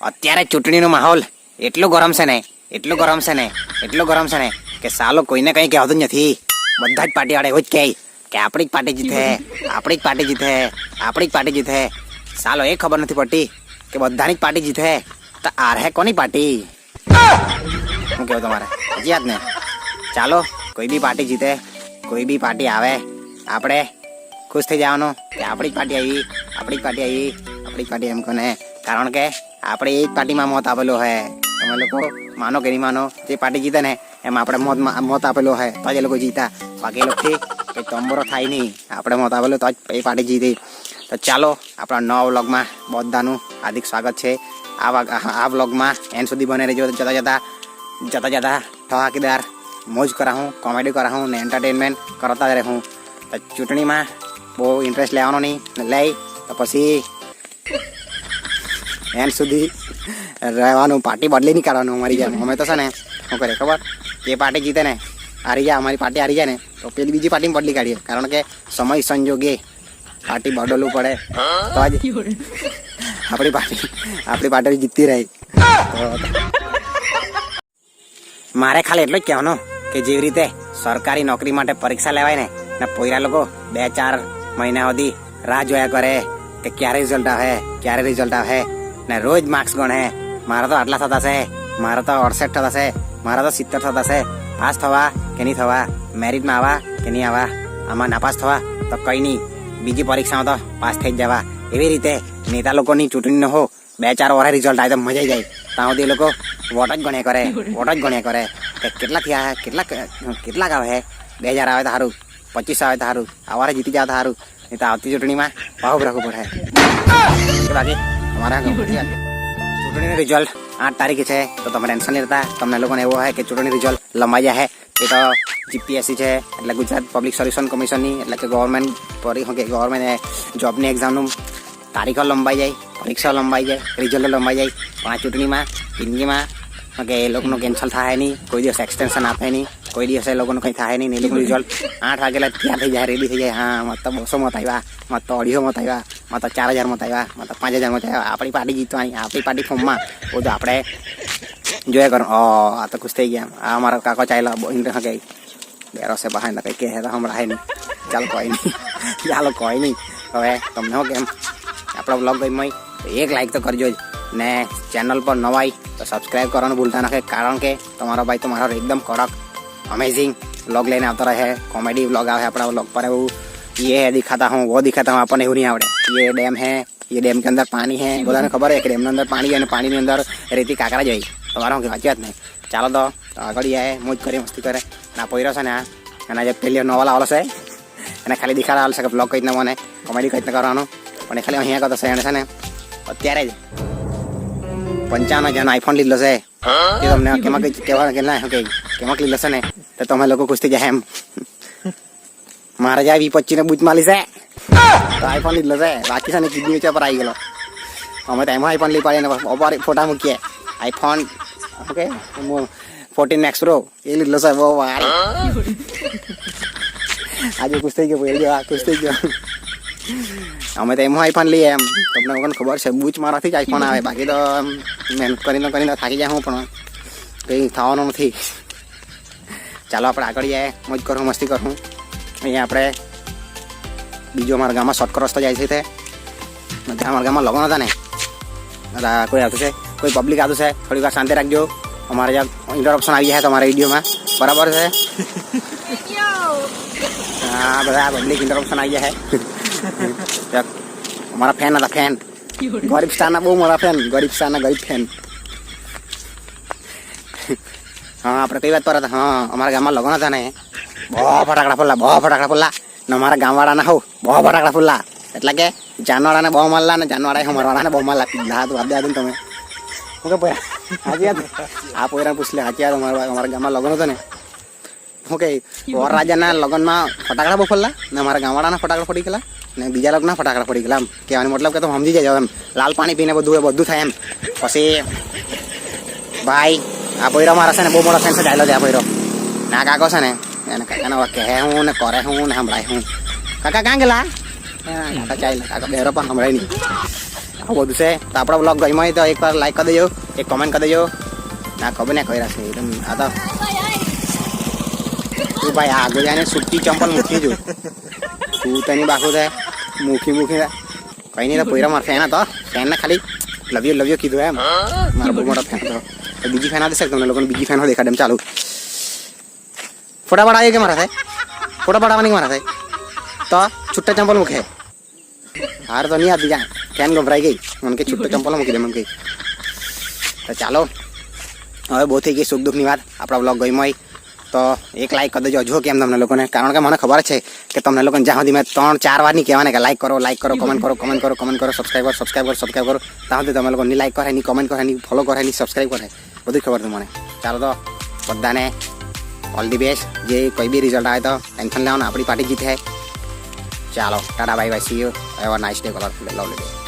અત્યારે ચૂંટણીનો માહોલ એટલો ગરમ છે ને એટલો ગરમ છે ને એટલો ગરમ છે ને કે સાલો કોઈને કંઈ કહેવાતું જ નથી. બધા જ પાર્ટી વાળા એવું જ કહે કે આપણી જ પાર્ટી જીતે, આપણી જ પાર્ટી જીતે, આપણી જ પાર્ટી જીતે. સાલો એ ખબર નથી પડતી કે બધાની જ પાર્ટી જીતે તો આ રહે કોની પાર્ટી. શું કેવું તમારે? હજી યાદ ને? ચાલો કોઈ બી પાર્ટી જીતે, કોઈ બી પાર્ટી આવે, આપણે ખુશ થઈ જવાનું કે આપણી જ પાર્ટી આવી, આપણી જ પાર્ટી આવી, આપણી જ પાર્ટી એમ કોને. કારણ કે આપણે એ જ પાર્ટીમાં મત આપેલો હોય. તમે લોકો માનો કે નહીં માનો, જે પાર્ટી જીતે ને એમાં આપણે મત આપેલો હોય તો જ એ લોકો જીતા. બાકી એ લોકોથી કંઈ તંબોરો થાય નહીં. આપણે મત આપેલો તો જ એ પાર્ટી જીતી. તો ચાલો આપણા નવા વ્લોગમાં બધાનું હાર્દિક સ્વાગત છે. આ વ્લોગમાં એન્ડ સુધી બને રહેજો. જતા ઠહાકીદાર મોજ કરાવું, કોમેડી કરાવું ને એન્ટરટેનમેન્ટ કરતા જ રહું. તો ચૂંટણીમાં બહુ ઇન્ટરેસ્ટ લેવાનો નહીં, લઈ તો પછી એન્ડ સુધી રહેવાનું. પાર્ટી બદલી નહીં કાઢવાનું અમારી જેમ. અમે તો છે ને શું કરીએ ખબર, જે પાર્ટી જીતે ને હારી જાય, અમારી પાર્ટી હારી જાય ને તો પેલી બીજી પાર્ટીમાં બદલી કાઢીએ. કારણ કે સમય સંજોગે પાર્ટી બદલવું પડે તો જ આપણી પાર્ટી જીતતી રહી. મારે ખાલી એટલું જ કહેવાનું કે જેવી રીતે સરકારી નોકરી માટે પરીક્ષા લેવાય ને પોયરા લોકો 2-4 મહિના સુધી રાહ જોયા કરે કે ક્યારે રિઝલ્ટ આવે ને રોજ માર્ક્સ ગણે. મારા તો આટલા થતા છે, મારા તો 68 થતા છે, મારા તો 70 થતા છે. પાસ થવા કે નહીં થવા, મેરિટમાં આવવા કે નહીં આવવા, આમાં નાપાસ થવા તો કંઈ નહીં, બીજી પરીક્ષામાં તો પાસ થઈ જ જવા. એવી રીતે નેતા લોકોની ચૂંટણીનો હો 2-4 વાર રિઝલ્ટ આવે તો મજા આવી જાય. ત્યાં સુધી એ લોકો વોટ જ ગણ્યા કરે કે કેટલા થયા, કેટલાક આવે, 2000 આવે તો સારું, 25 આવે તો સારું, આવારે જીતી જાવ તો સારું. નહીં તો આવતી ચૂંટણીમાં ભાવ રાખવું પડે. બાકી અમારા ચૂંટણીનું રિઝલ્ટ 8 તારીખે છે તો તમે ટેન્શન નહીં લેતા. તમને લોકોને એવું હોય કે ચૂંટણી રિઝલ્ટ લંબાઈ જાય એ તો જીપીએસસી છે એટલે ગુજરાત પબ્લિક સર્વિસ કમિશનની, એટલે કે ગવર્મેન્ટ જોબની એક્ઝામનું તારીખો લંબાઈ જાય, પરીક્ષા લંબાઈ જાય, રિઝલ્ટ લંબાઈ જાય. પણ આ ચૂંટણીમાં જિંદગીમાં કે એ લોકોનું કેન્સલ થાય નહીં, કોઈ દિવસ એક્સટેન્શન આપે નહીં, કોઈ દિવસ એ લોકોનું કંઈ થાય નહીં. એ લોકોનું રિઝલ્ટ 8 વાગેલા તૈયાર થઈ જાય, રેડી થઈ જાય. હા મત તો 200 મત આવ્યા, મત તો 250 મત આવ્યા, મત તો 4000 મત આવ્યા, મત તો 5000 મત આવ્યા. આપણી પાર્ટી જીતવાની, આપણી પાર્ટી ફોર્મમાં બધું આપણે જોયા કરો. આ તો ખુશ થઈ ગયા. આ અમારો કાકો ચાલ્યો કે બેરો છે બહાર કંઈ કહે તો હમણાં નહીં. ચાલો કોઈ નહીં. હવે તમને શું કેમ આપણો બ્લોગ ગમ્યો તો એક લાઈક તો કરજો જ ને ચેનલ પર નવાઈ તો સબસ્ક્રાઈબ કરવાનું ભૂલતા નથી. કારણ કે તમારો ભાઈ તો મારો એકદમ કડક અમેઝિંગ વ્લોગ લઈને આવતો રહે. કોમેડી વ્લોગ આવે આપણા વ્લોગ पर. એવું ये दिखाता हूँ वो दिखाता हूँ, આપણને એવું નહીં આવડે. ये डैम है, ये डैम के अंदर पानी है, બધાને ખબર है કે ડેમના અંદર પાણી है અને પાણીની અંદર રેતી કાંકરા જાય. તમારે શું કહેવાય? નહીં. ચાલો તો આગળ જાય, મોજ કરી, મસ્તી કરે. ના પોયરો છે ને એના જે પેલી નોવલ આવેલો છે એને ખાલી દેખાડા આવેલો છે કે બ્લોગ કઈ રીતના મને કોમેડી કઈ રીતના કરવાનું. પણ એ ખાલી અહીંયા કરતો છે. એને છે ને અત્યારે જ 55,000 આઈફોન લીધો છે. એ તમને કેમાં લીધો છે ને તો તમે લોકો ખુશ થઈ જાય એમ. મારે જ્યાં 20-25 ને બૂચ માલી છે તો આઈફોન લીધો છે. બાકી છે ને કિડની વેચવા પર આવી ગયેલો. અમે તો એમાં આઈફોન લઈ પાડીએ ને ફોટા મૂકીએ. આઈફોન ઓકે 14 Max Pro એ લીધો છે. બહુ વાર આજે ખુશ થઈ ગયો, ખુશ થઈ ગયો. અમે તો એમાં આઈફોન લઈએ એમ. તમને લોકોને ખબર છે બૂચ મારાથી જ આઈફોન આવે. બાકી તો મહેનત કરીને થાકી જાય હું, પણ કંઈ થવાનું નથી. ચાલો આપણે આગળ જાય, મોજ કરું, મસ્તી કરું. અહીંયા આપણે બીજો અમારા ગામમાં શોર્ટકટ રસ્તો જાય છે. અમારા ગામમાં લગ્ન હતા ને કોઈ આવતું છે, કોઈ પબ્લિક આવતું છે, થોડી વાર શાંતિ રાખજો. અમારે જ્યાં ઇન્ટરપ્શન આવી જાય તમારા વિડીયોમાં, બરાબર છે? હા બધા પબ્લિક ઇન્ટરપ્શન આવી જાય. અમારા ફેન હતા, ફેન ગરીબ સ્ટારના બહુ મોટા ફેન, ગરીબ ફેન. હા આપણે કઈ વાત પર હતા? હા અમારા ગામમાં લગ્ન હતા ને બહુ ફટાકડા ફોડલા ને અમારા ગામવાળાના બહુ ફટાકડા ફોડલા. એટલે કે જાનવાળાને બહુ મારલા ને જાનવાળાએ અમારવાળાને બહુ મારલા. પીધા તો આપી દઉં તમે શું કે પોયા હાજી આ પોયરા પૂછ લે. હાજી અમારા ગામમાં લગ્ન હતો ને શું કે વરરાજાના લગ્નમાં ફટાકડા બહુ ફોડલા ને અમારા ગામવાળાના ફટાકડા ફોડી ગયેલા ને બીજા લોકોના ફટાકડા ફોડી ગયેલા. એમ કહેવાનો મતલબ કે તમે સમજી જાય એમ. લાલ પાણી પીને બધું થાય એમ. પછી ભાઈ આ પોયરો મારા છે ને બહુ મોટો ફેન છે. ચાલ્યો છે આ પોયરો ના કાકો છે ને એને કાકાને કહે હું ને કરે હું ને સંભળાય હું. કાકા ક્યાં ગયેલા? કાકા ચાલ્યા. કાકા બેરો પણ સંભળાય નહીં. આ બધું છે તો આપણા બ્લોગ ગમ્યો હોય તો એકવાર લાઈક કરી દેજો, એક કોમેન્ટ કરી દેજો. ના ખબર ને કઈ રાખશે એકદમ આ તો તું ભાઈ આગળ જાય ને સુટ્ટી ચંપલ મૂકી જો તું તેની બાકુ થાય મૂકી કઈ નહીં તો પોયરા મારા ફેન હતો ફેનને ખાલી લવ યુ કીધું એમ મારો બહુ મોટો ફેન હતો. બીજી ફેન આવશે તમને લોકોને બીજી ફેન દેખાડે એમ ચાલુ ફોટા પાડાવીએ કે મારા થાય ફોટા પાડવાની મારા થાય તો છૂટા ચંપલ મૂકે હાર તો નહીં આપી જા ફેન ગભરાઈ ગઈ મને કે છૂટા ચંપલ મૂકી દે મને કઈ. તો ચાલો હવે બહુ થઈ ગઈ સુખ દુઃખની વાત. આપણા બ્લોગ ગમ્યો હોય તો એક લાઈક કરી દેજો હજુ કેમ તમને લોકોને, કારણ કે મને ખબર છે કે તમને લોકોને જ્યાં સુધી મેં 3-4 વાર નહીં કહેવાને કે લાઈક કરો કમેન્ટ કરો સબસ્ક્રાઈબ કરો ત્યાં સુધી તમે લોકો ની લાઈક કરે ની કમેન્ટ કરે ની ફોલો કરે ની સબસ્ક્રાઈબ કરે બધું ખબર છે મને. ચાલો તો બધાને ઓલ ધી બેસ્ટ. જે કોઈ બી રિઝલ્ટ આવે તો ટેન્શન લેવાનું આપણી પાર્ટી જીતે. ચાલો Tata bye bye see you. Have a nice day. Colourful lovely day.